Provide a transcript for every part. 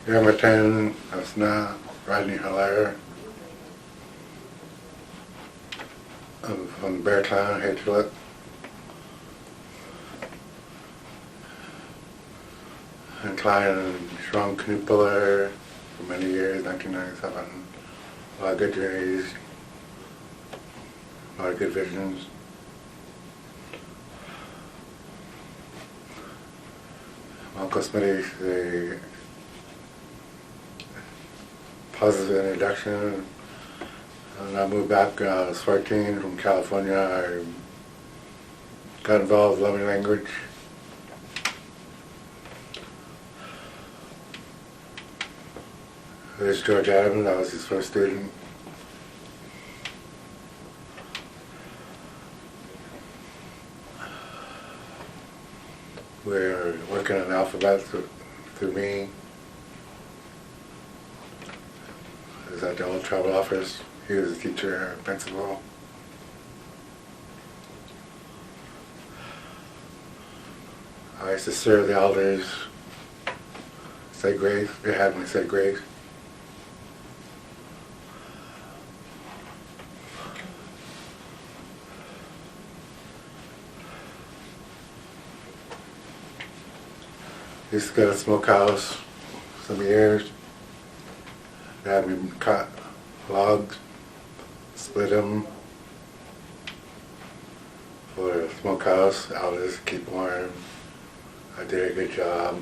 Hamilton, that's not Rodney Hillaire. I'm from Beartown, Hitchcock. And Klein strong canoe puller for many years, 1997. A lot of good journeys, a lot of good visions. Uncle Smitty's a positive introduction. When I moved back when I was 14 from California, I got involved in loving language. There's George Adams, I was his first student. We're working on alphabet through me. I was at the old travel office. He was a teacher, principal. I used to serve the elders, say grace. They had me say grace. Used to go to the smokehouse some years. They had me cut logs, split them for the smokehouse. I would just keep warm. I did a good job.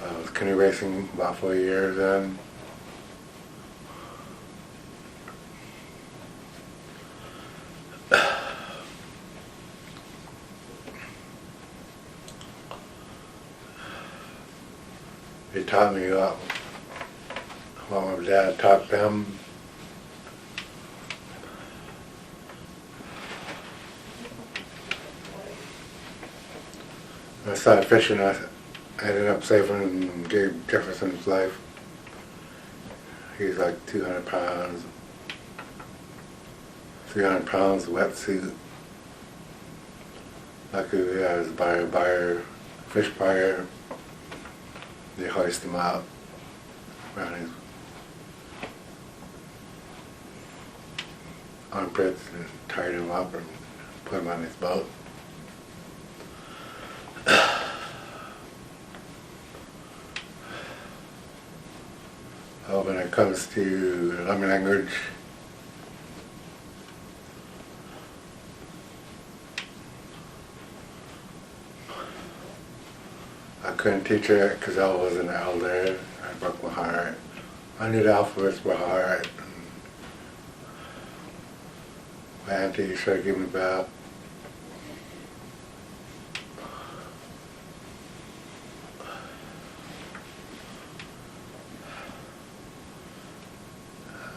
I was canoe racing about 4 years then. They taught me what my dad taught them. When I started fishing, I ended up saving Gabe Jefferson's life. He's like 200 pounds, 300 pounds wetsuit. Luckily, he has a fish buyer. They hoist him out around his armpits and tied him up and put him on his boat. When it comes to Lummi language, I couldn't teach it because I wasn't an elder. I broke my heart. I knew the alphabets were hard. My auntie tried to give me back.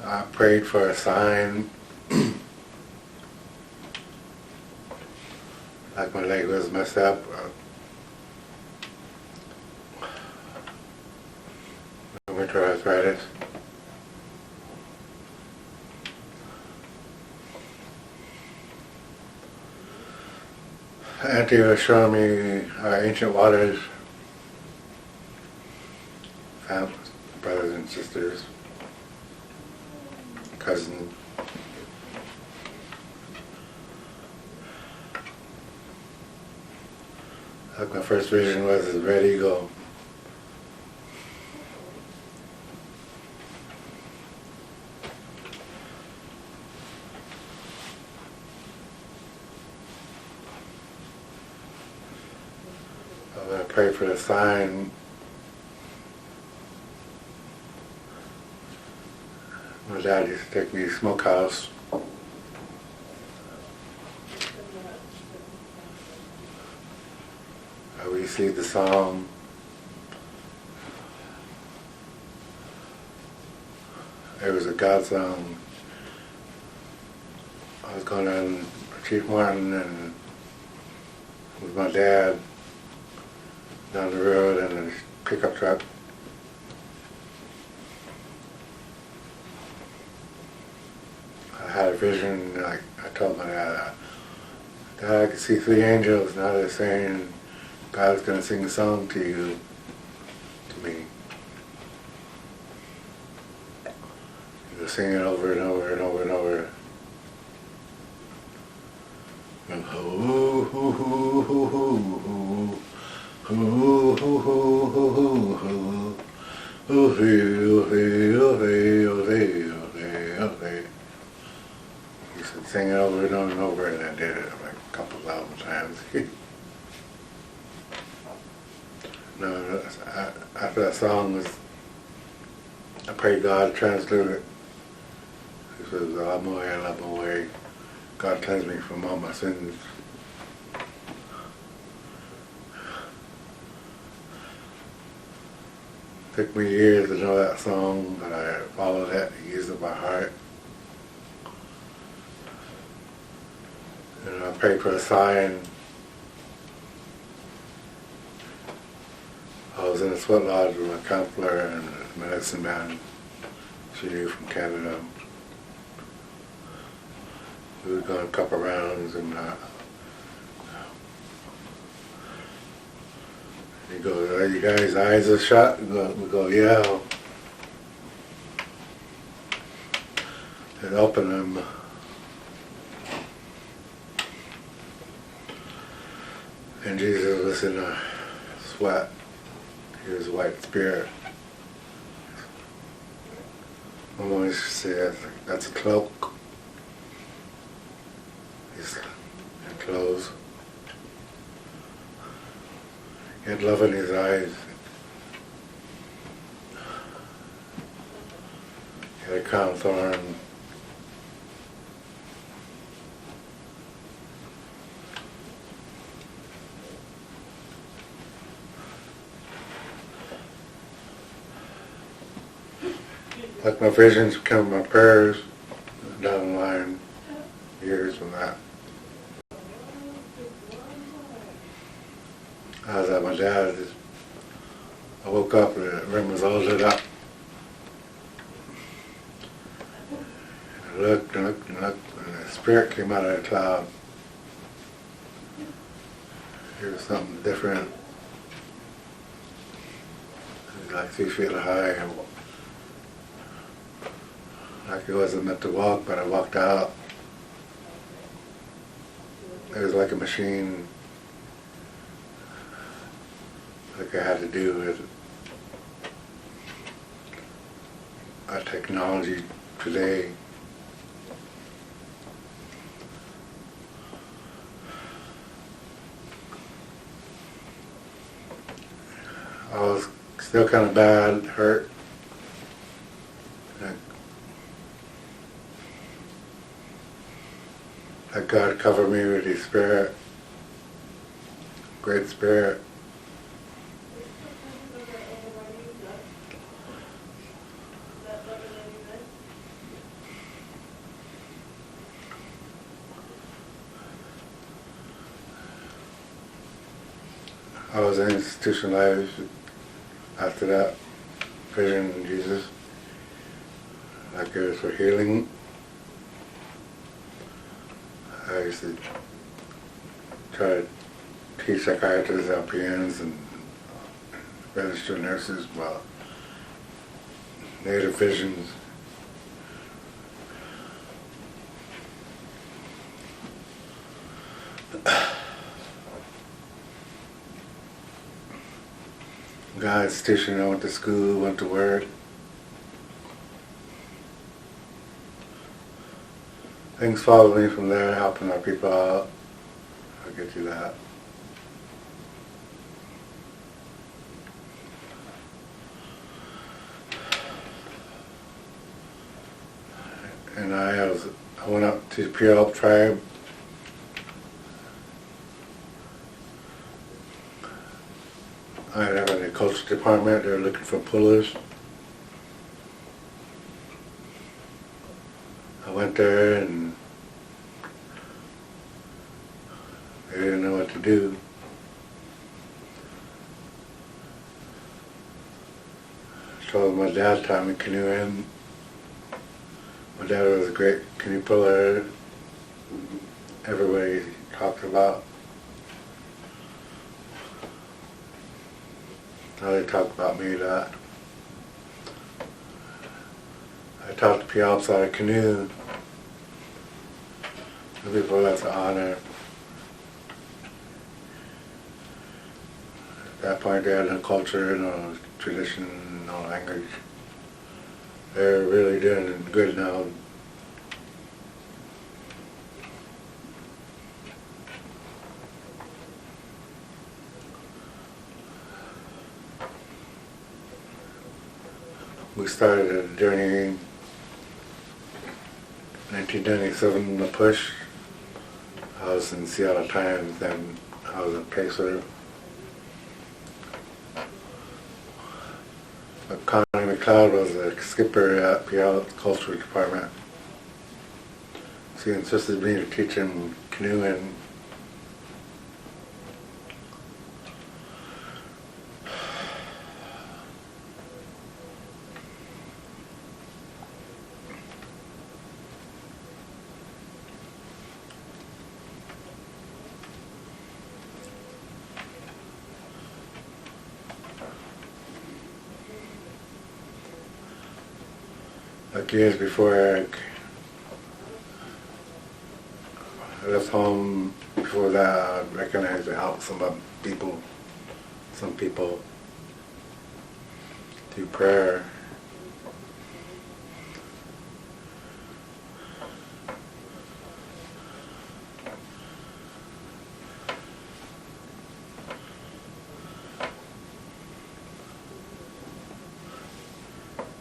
I prayed for a sign. Like my leg was messed up. Winter arthritis. Auntie was showing me our ancient waters, found brothers and sisters, cousins. Like my first vision was a red eagle. I prayed for the sign. My dad used to take me to the smokehouse. I received the song. It was a God song. I was going on Chief Martin and with my dad down the road in a pickup truck. I had a vision, like I told my dad, Dad, I could see 3 angels, now they're saying God's going to sing a song to you. me. You sing it over and over and over and over. And he said, sing it over and over, and I did it like a couple thousand times. No, after that song, I prayed God to translate it. He says, I'm away. God cleanse me from all my sins. It took me years to know that song, but I followed it, used it by heart. And I prayed for a sign. I was in a sweat lodge with a counselor and a medicine man she knew from Canada. We were going a couple rounds, and he goes, "Are you guys' eyes are shut?" We go, "Yeah." And open them. And Jesus was in a sweat. He was a white spirit. My mom used to say, that's a cloak. He's in clothes. He had love in his eyes. He had a crown of thorn. Like my visions become my prayers down the line, years from that. I was at my dad's. I woke up and the room was all lit up. I looked and looked and looked, and the spirit came out of the cloud. It was something different. It was like 3 feet high. Like it wasn't meant to walk, but I walked out. It was like a machine, like I had to do with our technology today. I was still kind of bad, hurt. That God covered me with His Spirit, great Spirit. I was institutionalized after that vision of Jesus, like it was for healing. I used to try to teach psychiatrists, LPNs, and registered nurses about native visions. Got institution, I went to school, went to work. Things followed me from there, helping our people out. I'll get you that. And I went up to the Puyallup tribe. I have in the culture department, they were looking for pullers. I went there and they didn't know what to do. So my dad taught me canoeing. My dad was a great canoe puller. Everybody talked about. Now they talk about me that I taught the people outside a canoe. And before that's an honor. At that point they had no culture, no tradition, no language. They're really doing good now. We started a journey in 1997, the push. I was in Seattle Times, then I was in Pacer. Connie McLeod was a skipper at PL Cultural Department. She insisted me to teach him canoeing. Like years before I left home, before that I recognized to help some people through prayer.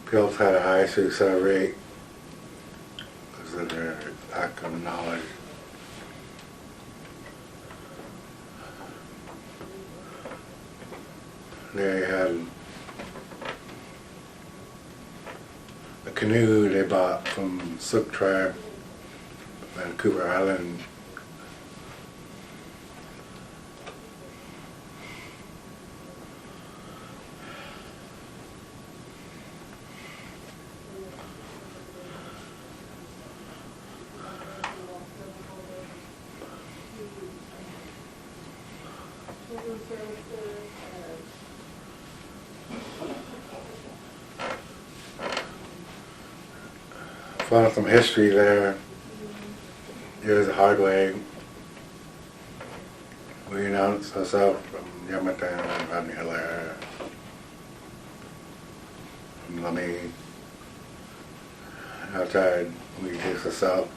People had a high suicide rate because of their lack of knowledge. They had a canoe they bought from Sook Tribe, Vancouver Island. Found some history there. Here's a hard way. We announced ourselves from Yamatan and Rodney, Hillaire, from Lummi. Outside, we introduced ourselves.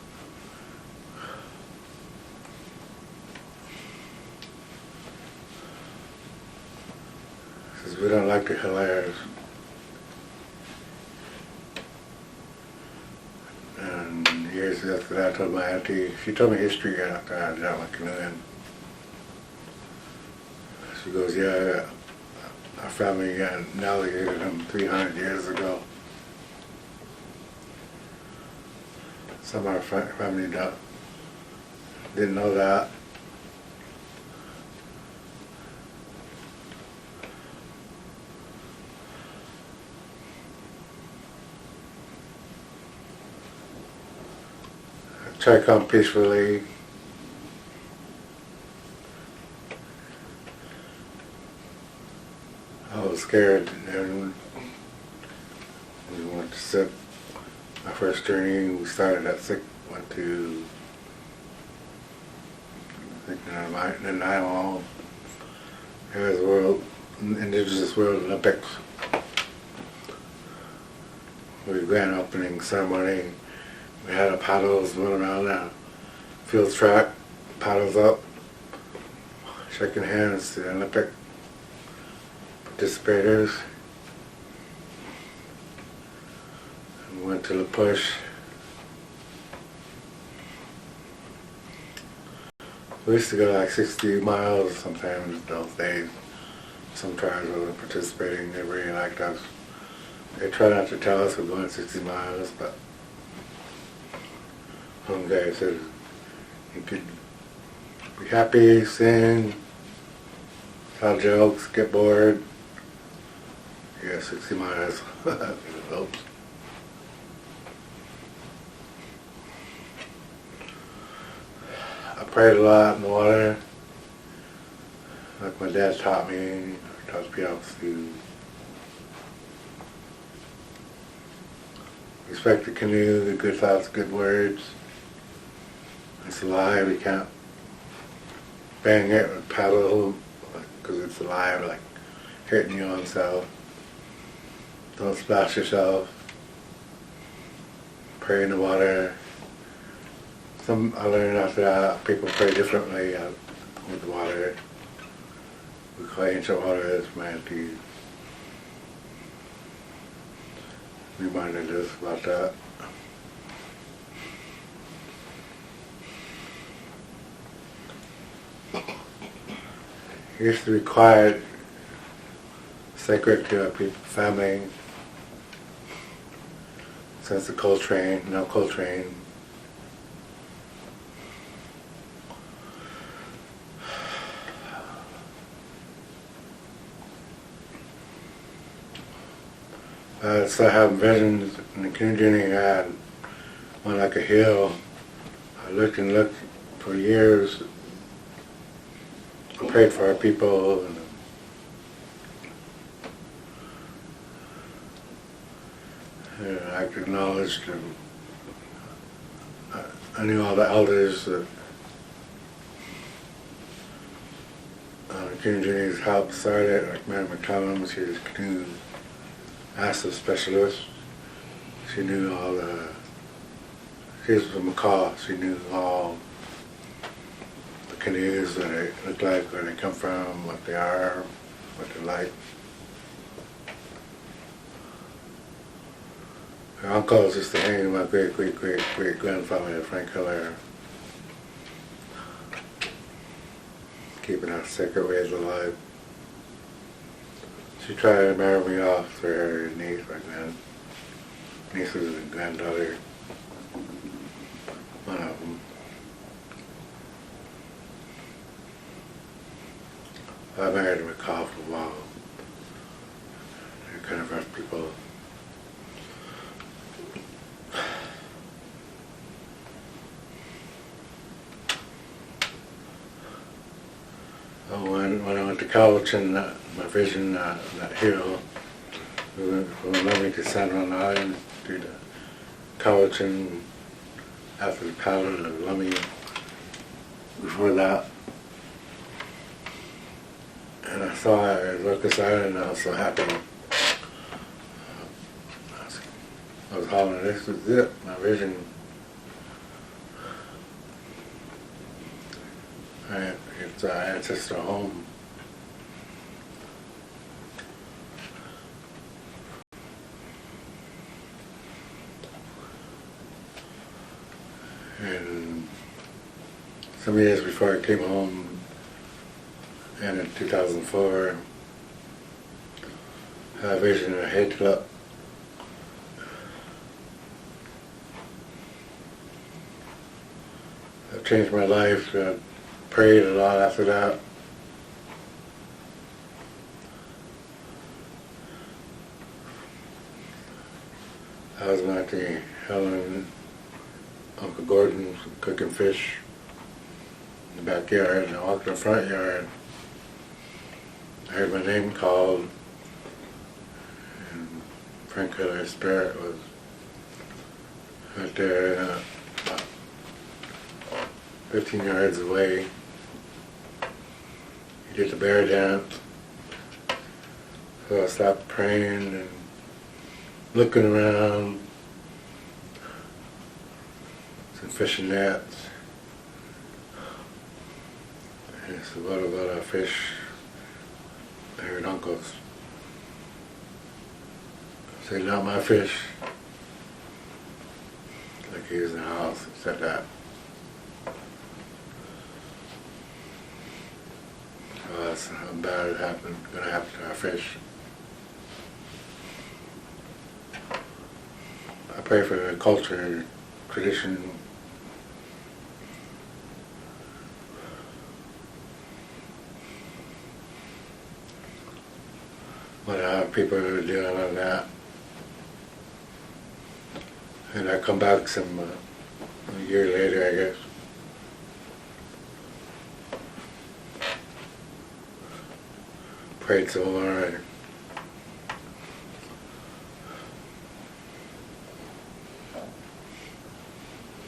Says we don't like the Hillaires. Years after that, I told my auntie, she told me history after I did my canoeing. She goes, yeah, our family navigated them 300 years ago. Some of our family didn't know that. Try to come peacefully. I was scared, and we went to sit. My first journey, we started at 6, went to the Nile. There was World Indigenous World Olympics. We grand opening ceremony. We had our paddles running around the field track, paddles up, shaking hands to the Olympic participators. We went to the push. We used to go like 60 miles sometimes those days. Some tribes were participating, they really liked us. They tried not to tell us we're going 60 miles, but one guy said you could be happy, sing, tell jokes, get bored. Yeah, 60 miles. Oops. I prayed a lot in the water. like my dad taught me, or taught people else to respect the canoe, the good thoughts, good words. It's alive, you can't bang it with paddle because it's alive, like hitting your own self. Don't splash yourself. Pray in the water. I learned after that people pray differently with the water. We call ancient water as meant to reminded us about that. It used to be quiet, sacred to our people, family. Since the coal train, no coal train. So I have visions in the canoe journey I had on like a hill. I looked and looked for years. I prayed for our people. And I acknowledged I knew all the elders that the canoe journeys helped start it, like Mary McCallum, she was canoe master specialist. She knew all she was from McCall, she knew all the canoes, what they look like, where they come from, what they are, what they're like. Her uncles used to hang with my great-great-great-great-grandfather, Frank Hillaire, keeping our sacred ways alive. She tried to marry me off to her niece, my nieces and granddaughter, one of them. I married her McCall for a while. They're kind of rough people. When I went to college and my vision, that hill, from Lummi to San Juan Island, to the college and after the paddle to Lummi, before that. And I saw it at Locust Island and I was so happy. I was hollering, this was it, my vision. It's our ancestor home. And some years before I came home, and in 2004, I had a vision of a head club. I've changed my life. Prayed a lot after that. I was with Auntie Helen, Uncle Gordon cooking fish in the backyard, and I walked in the front yard. I heard my name called, and Frank Hillaire's spirit was right there, about 15 yards away. He did the bear dance. So I stopped praying and looking around. Some fishing nets. And I said, what about our fish? I heard uncles. I said, not my fish. Like he was in the house and said that. That's how bad it happened, going to happen to our fish. I pray for the culture, tradition. What people are doing on that. And I come back a year later, I guess. prayed some more.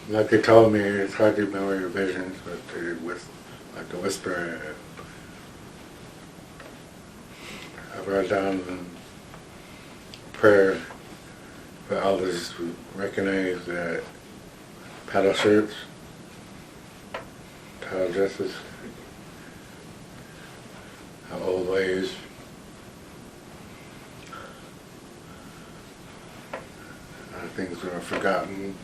And like they told me, it's hard to remember your visions, but like a whisper. I wrote down prayer for elders to recognize that paddle shirts, paddle dresses, our old ways, things that are forgotten.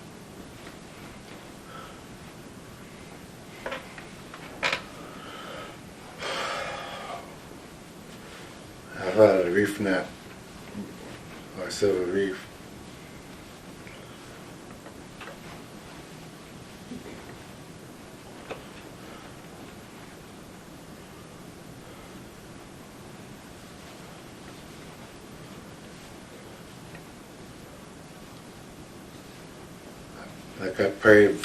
I thought of a reef net, or a silver reef. Like I prayed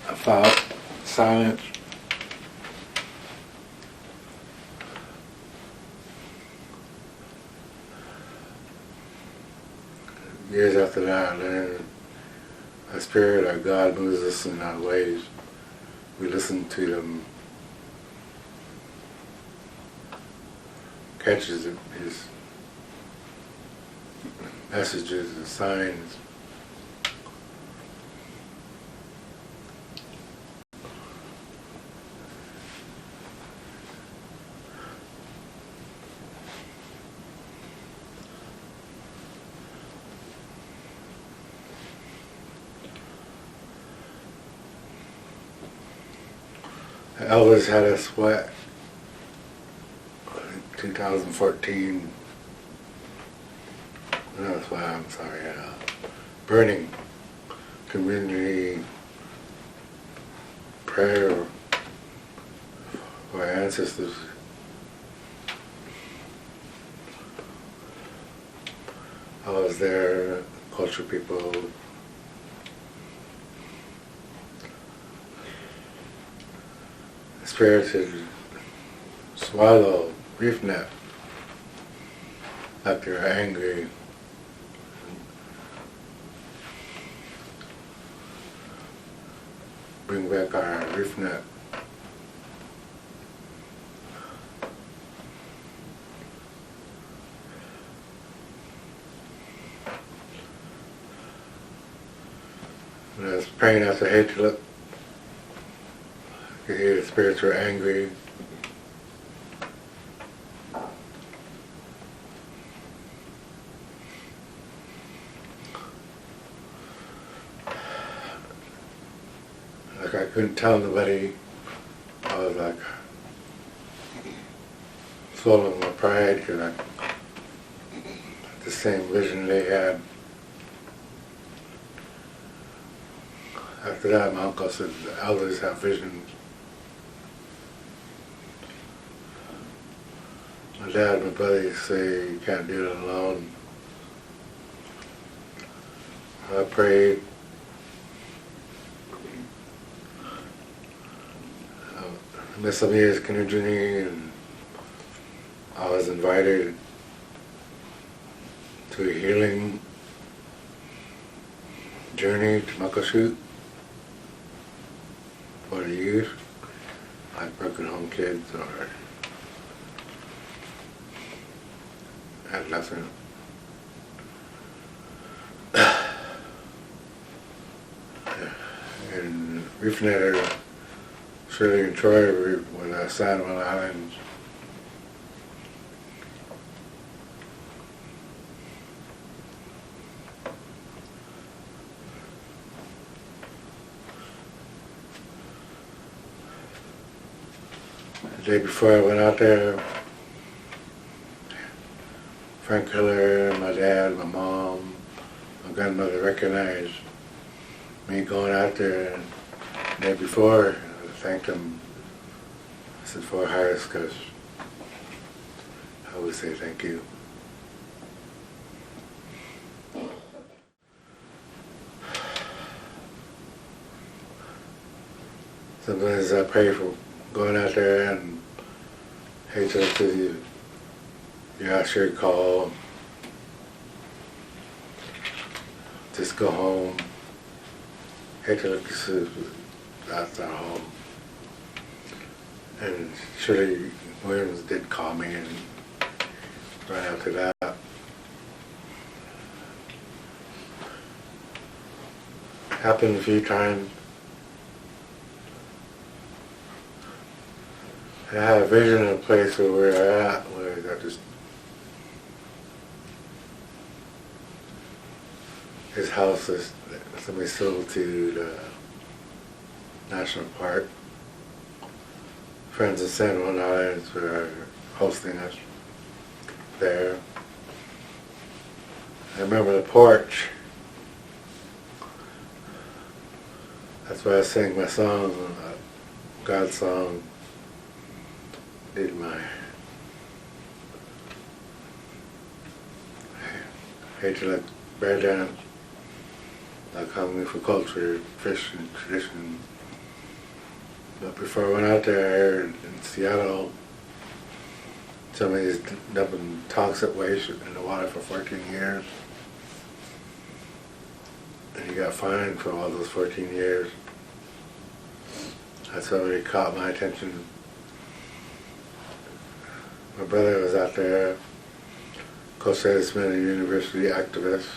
about silence. Years after that, I learned our spirit, our God moves us in our ways. We listen to them, catches his messages and signs. Elvis had us what? 2014. No, that's why I'm sorry. Burning community prayer for our ancestors. I was there, culture people. Spirit to swallow reef net like they're angry. Bring back our reef net. When I was praying, I said, hey, look. You hear the spirits were angry. Like I couldn't tell nobody. I was like swallowing my pride because I had the same vision they had. After that, my uncle said the elders have visions. My dad and my brother used to say you can't do it alone. I prayed. I missed some years canoe journey, and I was invited to a healing journey to Muckleshoot for the youth, like broken home kids or adolescent. And Reef Netter, Shirley and Troy were the Sandwell Islands. The day before I went out there, Frank Hillaire, my dad, my mom, my grandmother recognized me going out there. And the day before, I thanked them. I said, for Harris, because I always say thank you. Sometimes I pray for going out there and Hate to look to you. You answer your call. Just go home. Hate to look to see that's our home. And Shirley Williams did call me, and right after that, happened a few times. I had a vision of a place where we're at, where I just his house is somebody sold to the national park. Friends of San Juan Islands were hosting us there. I remember the porch. That's why I sang my song, God's song. Did my hate to let bear down, like hungry for culture, fish and tradition. But before I went out there in Seattle, somebody's dumping toxic waste in the water for 14 years. And he got fined for all those 14 years. That's what really caught my attention. My brother was out there, Costa Smith University activist.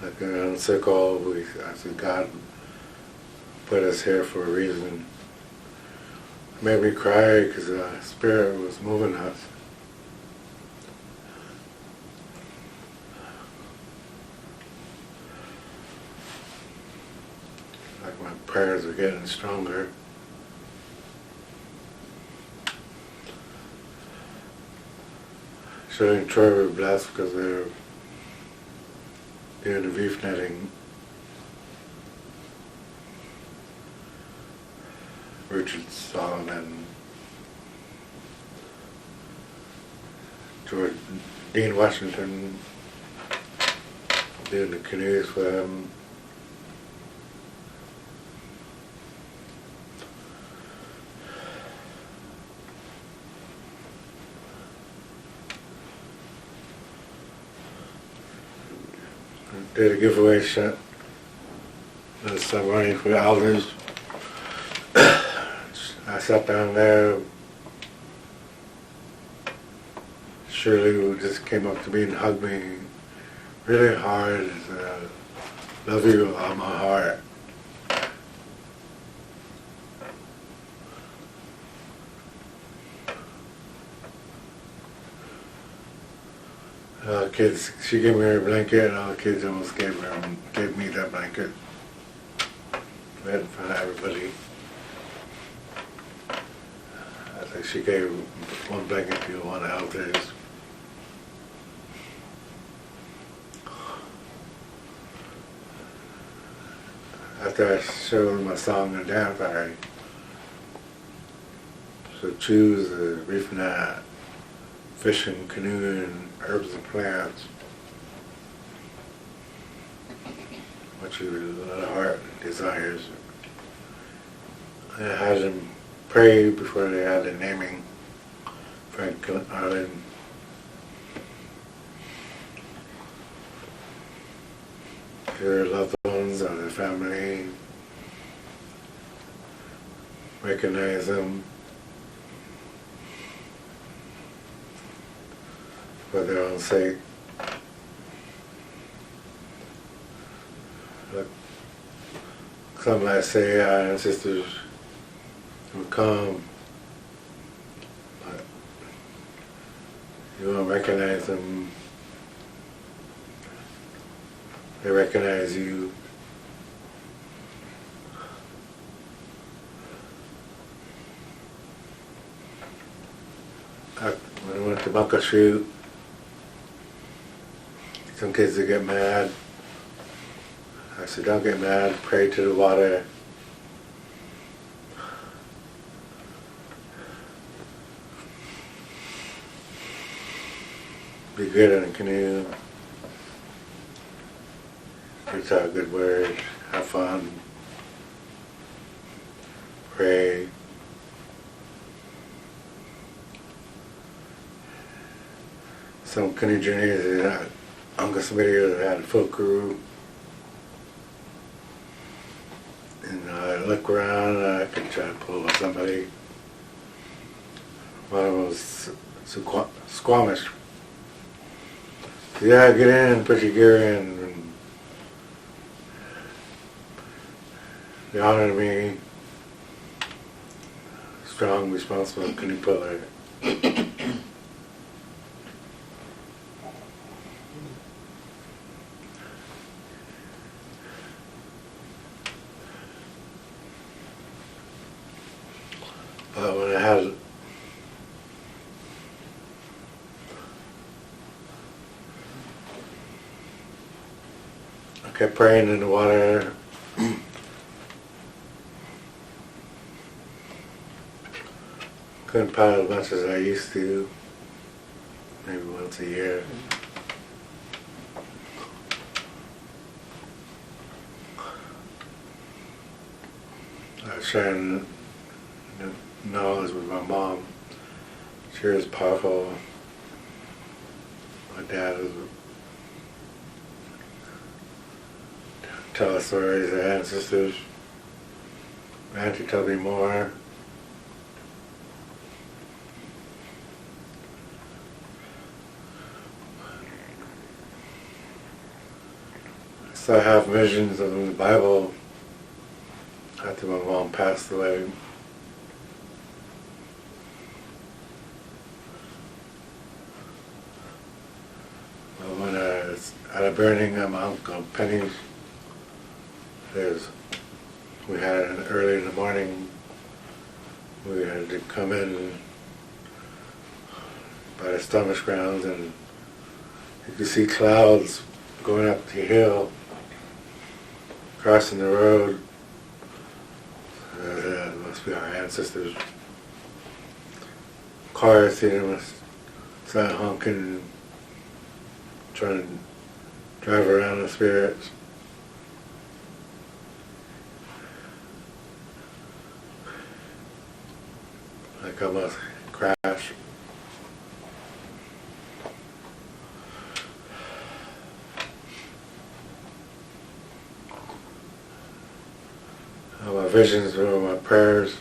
Like in a circle, I said, God put us here for a reason. It made me cry because the Spirit was moving us. Like my prayers were getting stronger. Shirley and Troy were blessed because they were doing the reef netting. Richard Solomon, George, Dean Washington, doing the canoes for them. Did a giveaway shot. That's running for the elders. I sat down there. Shirley just came up to me and hugged me really hard. Love you with all my heart. Kids, she gave me her blanket, and all the kids almost gave me that blanket. Right in front of everybody. I think she gave one blanket to one of the elders. After I showed them my song and dance, I should choose a reef net, fishing, canoeing, herbs and plants, what your heart desires. I had them pray before they had the naming, Franklin Island. Your loved ones or their family, recognize them for their own sake. Look, some might say our ancestors will come, but you won't recognize them. They recognize you. When I went to Bunker Shoot, some kids would get mad. I said, don't get mad, pray to the water. Be good in a canoe. Preach out good words, have fun, pray. some canoe journeys, and Uncle somebody that had a full crew. And I look around and I could try to pull with somebody. One of them was Squamish. So yeah, get in, put your gear in. And they honored me. Strong, responsible canoe puller. But when I kept praying in the water. Couldn't paddle as much as I used to, maybe once a year. I was sharing knowledge with my mom. She was powerful. My dad would tell us stories of ancestors. My auntie told me more. So I have visions of the Bible after my mom passed away. Well, when I was at a burning at my Uncle Penny's, we had it early in the morning. We had to come in by the Stomish grounds, and you could see clouds going up the hill, crossing the road. It must be our ancestors. Cars, see them start honking, trying to drive around the spirits. Like almost crash. My visions were my prayers.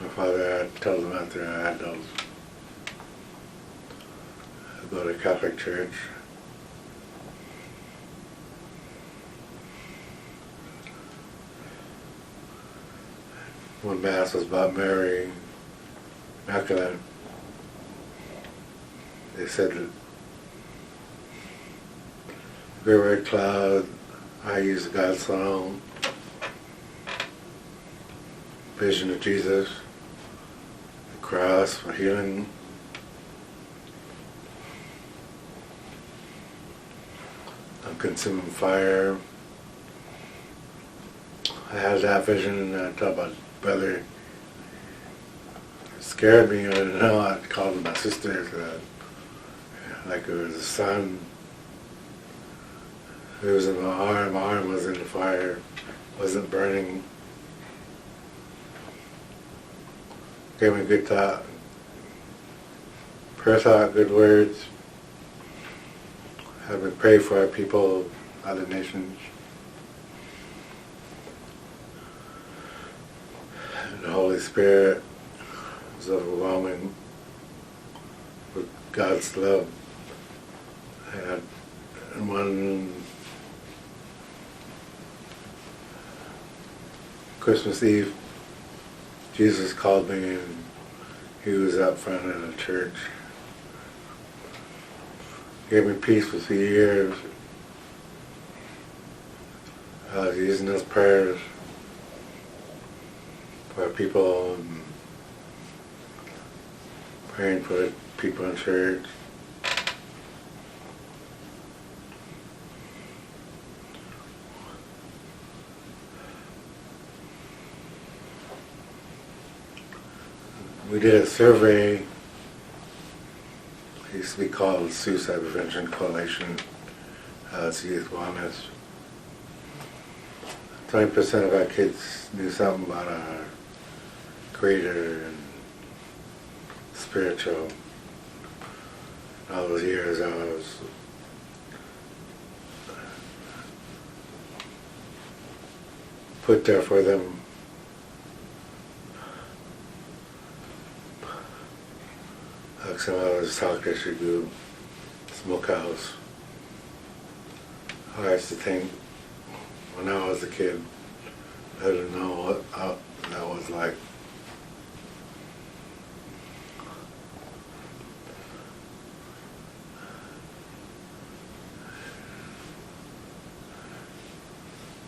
My father, I told him after I had those, I go to Catholic church. One mass was about Mary Magdalene. They said that the great red cloud, I used God's song, vision of Jesus, the cross for healing, unconsuming fire. I had that vision, and I thought about brother. It scared me. I didn't know. I called my sister, like it was a son. It was in my arm. My arm was in the fire, wasn't burning. Gave me a good thought. Prayer thought, good words. Had me pray for our people, other nations. And the Holy Spirit was overwhelming with God's love. And one Christmas Eve, Jesus called me, and he was out front of the church. Gave me peace for 3 years. I was using those prayers for people, and praying for the people in church. We did a survey. It used to be called Suicide Prevention Coalition. It's youth wellness. 20% of our kids knew something about our Creator and spiritual. All those years I was put there for them. Like some others talk, they should go smokehouse. I used to think when I was a kid, I didn't know what that was like.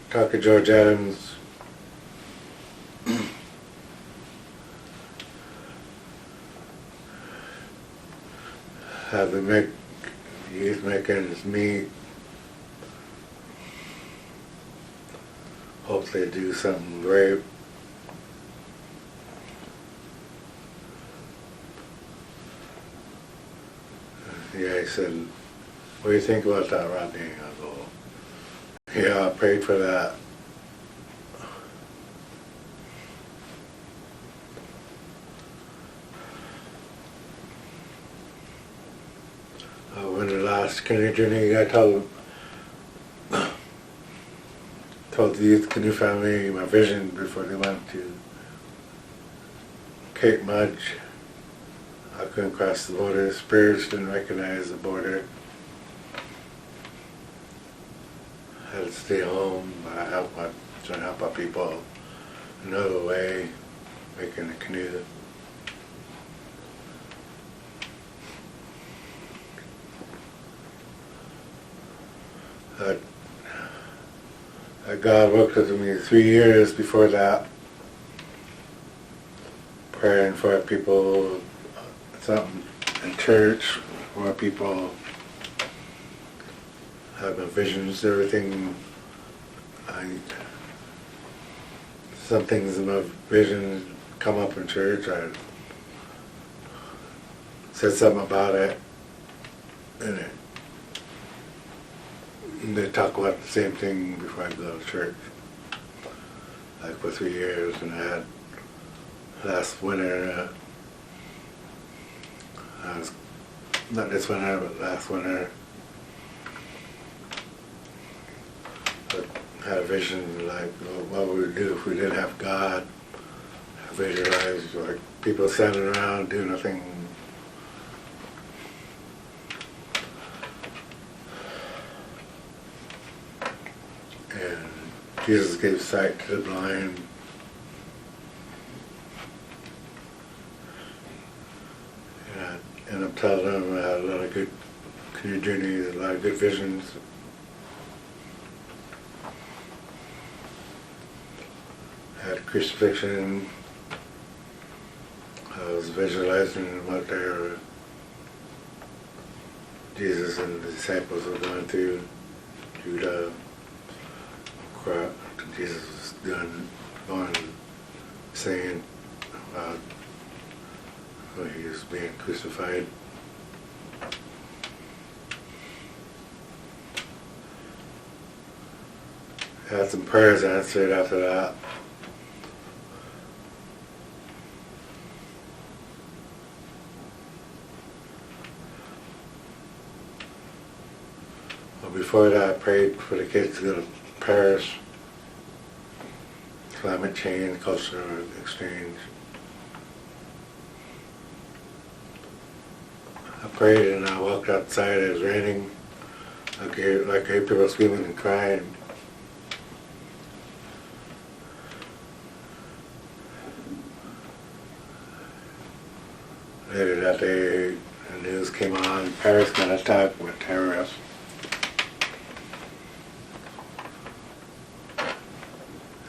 Talk to George Adams. Have them make youth making his meat. Hope they do something great. Yeah, he said, what do you think about that, Rodney? I go, yeah, I prayed for that. When the last canoe journey, I told the youth canoe family my vision before they went to Cape Mudge. I couldn't cross the border. Spirits didn't recognize the border. I had to stay home. I trying to help out people another way, making a canoe. God worked with me 3 years before that, praying for people, something in church, for people, having visions, everything. Some things in my vision come up in church. I said something about it, and they talk about the same thing before I go to church. Like for 3 years, and I had last winter, I was, not this winter, but last winter, I had a vision like what we would do if we didn't have God. I visualized like people standing around doing nothing. And Jesus gave sight to the blind. And I ended up telling them I had a lot of good canoe journeys, a lot of good visions. I had crucifixion. I was visualizing what Jesus and the disciples were going through. Judah. Jesus was going saying about when he was being crucified. I had some prayers answered after that. Well, before that, I prayed for the kids to go to Paris. Climate change, cultural exchange. I prayed and I walked outside, it was raining. I heard people screaming and crying. Later that day, the news came on, Paris got attacked with terrorists.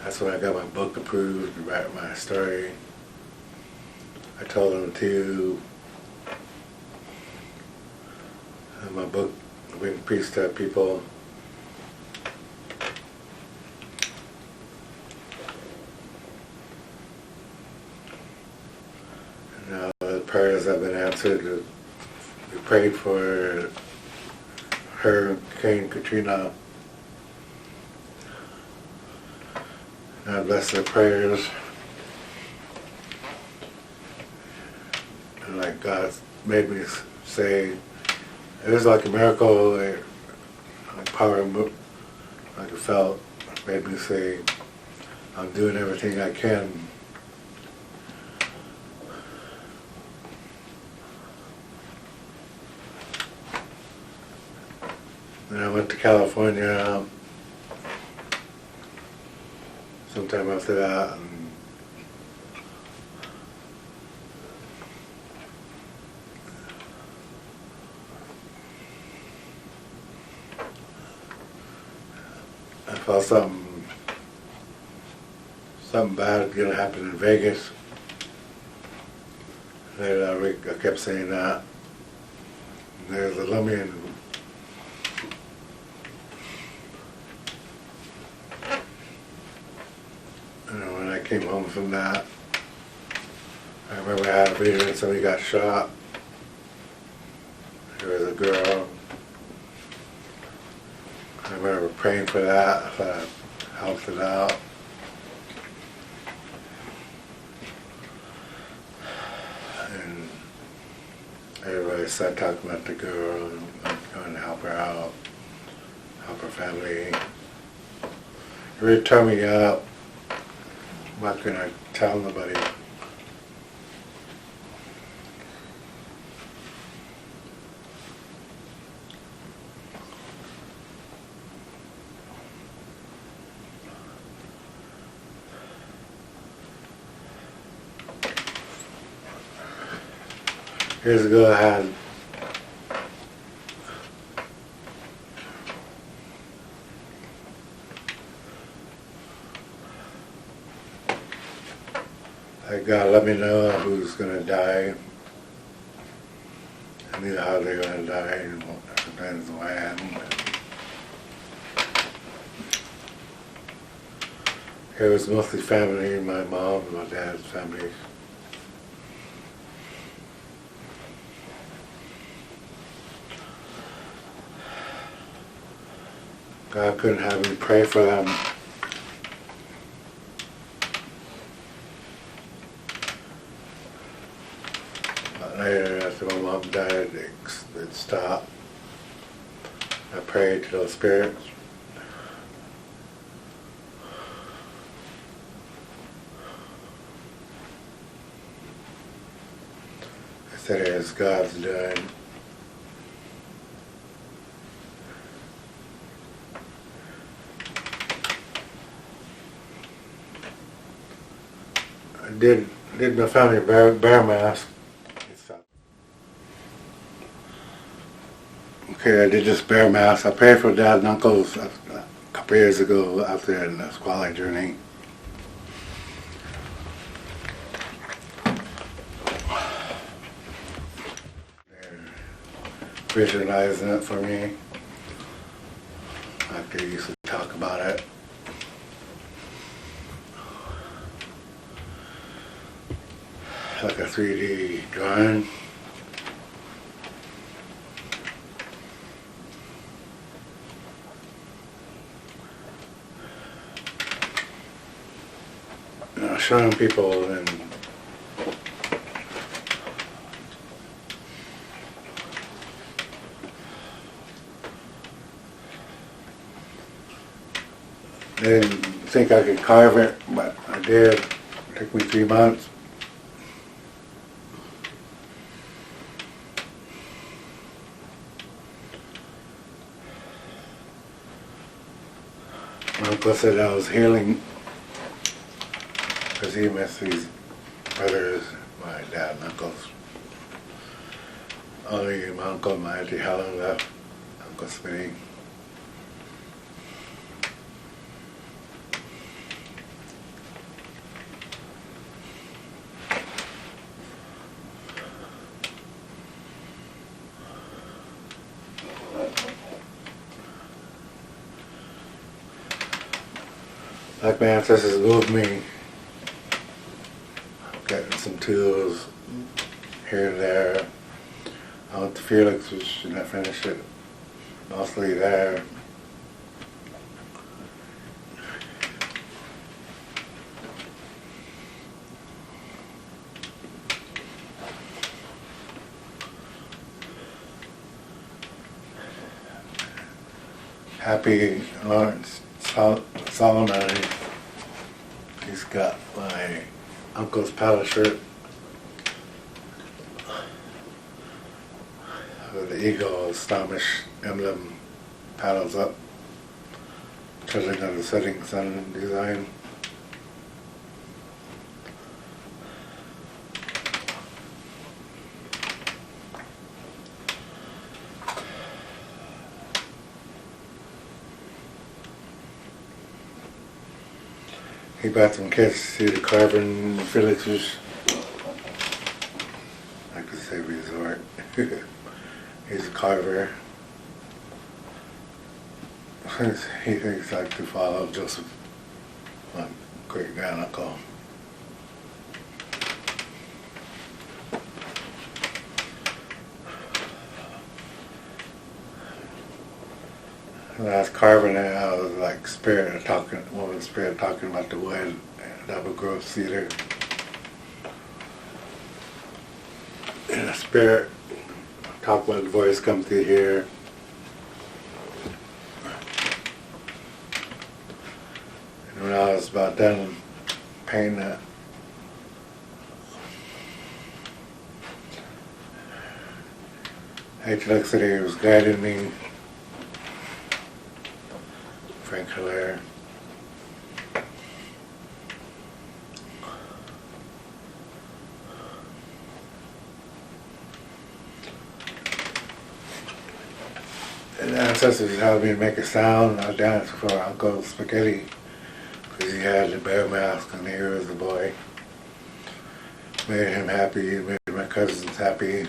That's when I got my book approved to write my story. I told them to have my book bring peace to people. And now the prayers have been answered. We prayed for Hurricane Katrina. God bless their prayers. And like God made me say, It was like a miracle, like power, like it felt, made me say, I'm doing everything I can. Then I went to California sometime after that, and I felt something bad gonna happen in Vegas. And I kept saying that. And there's a lummy when I came home from that, I remember I had a vision and somebody got shot. There was a girl. I remember praying for that, if I helped it out. And everybody started talking about the girl and going to help her out, help her family. It really turned me out. I'm not going to tell nobody. Years ago God let me know who's going to die. I knew how they're going to die, and sometimes when. It was mostly family, my mom and my dad's family. God couldn't have me pray for them. But later, after my mom died, it stopped. I prayed to those spirits. I said, it is God's doing. I did my family bear mask. Okay, I did this bear mask. I prayed for Dad and Uncles a couple years ago after the squalling journey. They're visualizing it for me. Like they used to talk about it. Like a 3D drawing. Showing people and I didn't think I could carve it, but I did. It took me 3 months. My uncle said I was healing because he missed these brothers, my dad and uncles. Only my uncle and my auntie Helen left, Uncle Smitty. Like my ancestors moved me, getting some tools here and there. I went to Felix, which did not finish it, mostly there. Happy Lawrence Solomon. He's got my uncle's paddle shirt with the eagle Snomish emblem paddles up, treasuring of the setting sun design. He brought some kids to see the carving Felix's, I could say resort. He's a carver. He thinks I could follow Joseph, my great granduncle. When I was carving it, I was like woman spirit talking about the wood, double growth cedar. And a spirit talk about the voice come through here. And when I was about done painting it, Hillaire was guiding me. Hillaire. And the ancestors taught me to make a sound. I danced for Uncle Spaghetti because he had the bear mask and he was a boy. Made him happy, made my cousins happy.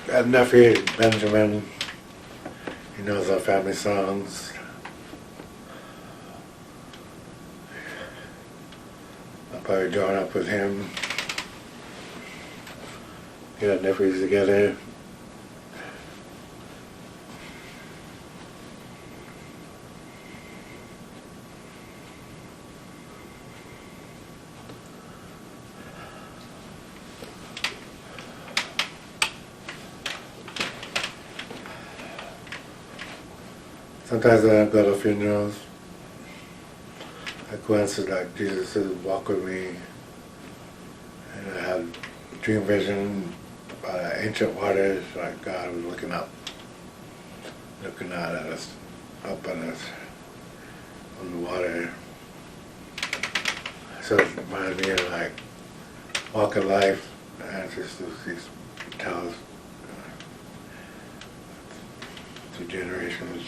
I have nephew Benjamin. He knows our family songs. I'll probably join up with him. Get our nephews together. Sometimes I don't go to funerals. I coincided like Jesus said, walk with me. And I had a dream vision about ancient waters, like God was looking up, looking out at us, up on us, on the water. So it reminded me of like walk of life, the ancestors tell us through generations.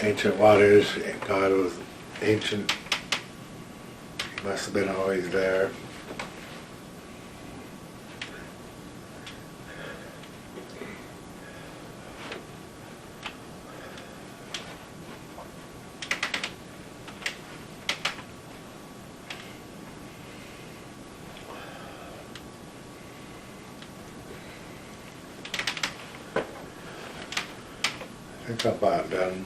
Ancient waters, God was ancient. He must have been always there. I think I'm about done.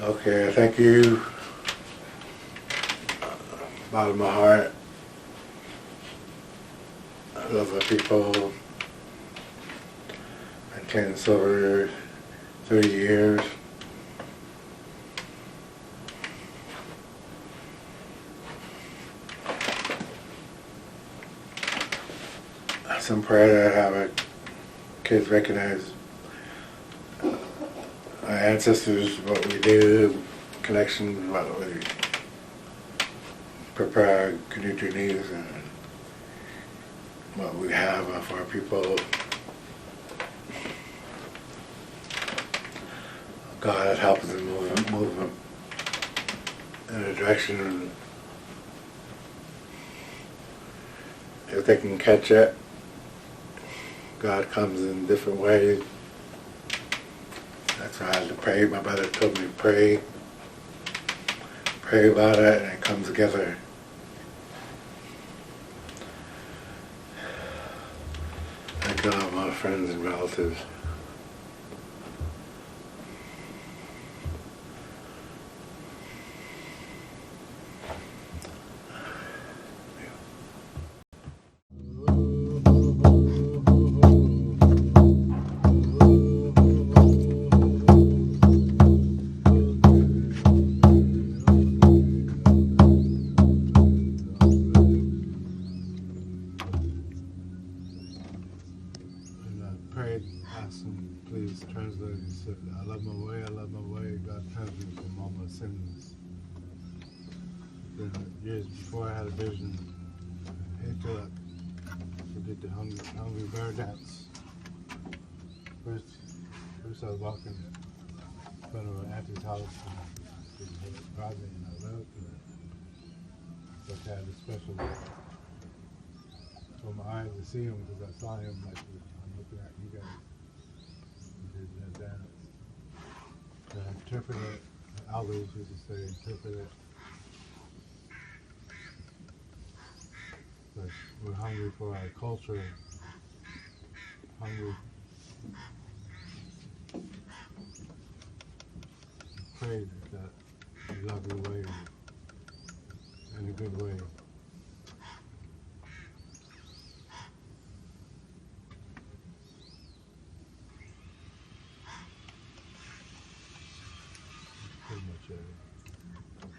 Okay, thank you. Bottom of my heart. I love my people. Been cleaning silver 30 years. Some prayer that I have kids recognize our ancestors, what we do, connections, what we prepare our community needs, and what we have for our people. God helps us move them in a direction if they can catch it, God comes in different ways. That's why I had to pray. My brother told me to pray. Pray about it, and it comes together. Thank God, my friends and relatives. Prayed, asked him, please translate. He said, I love my way, God turns me from all my sins. Then years before I had a vision, Hillaire, who did the hungry bear dance. First I was walking in front of an auntie's house, and it was Rodney, and I looked, and but I had a special for my eyes to see him, because I saw him like I'm looking at you guys. He did that dance. And I interpret it. Elders used to say, interpret it. But we're hungry for our culture. Hungry. Pray that you love your way in a good way.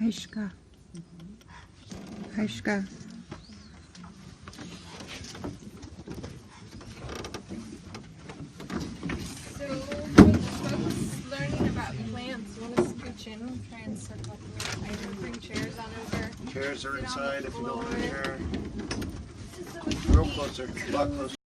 Haishka. Haishka. So, for the folks learning about plants, you want to scooch in, try and circle through. I can bring chairs on over. Chairs are inside if you don't want a chair. This is so much Real closer, a lot closer.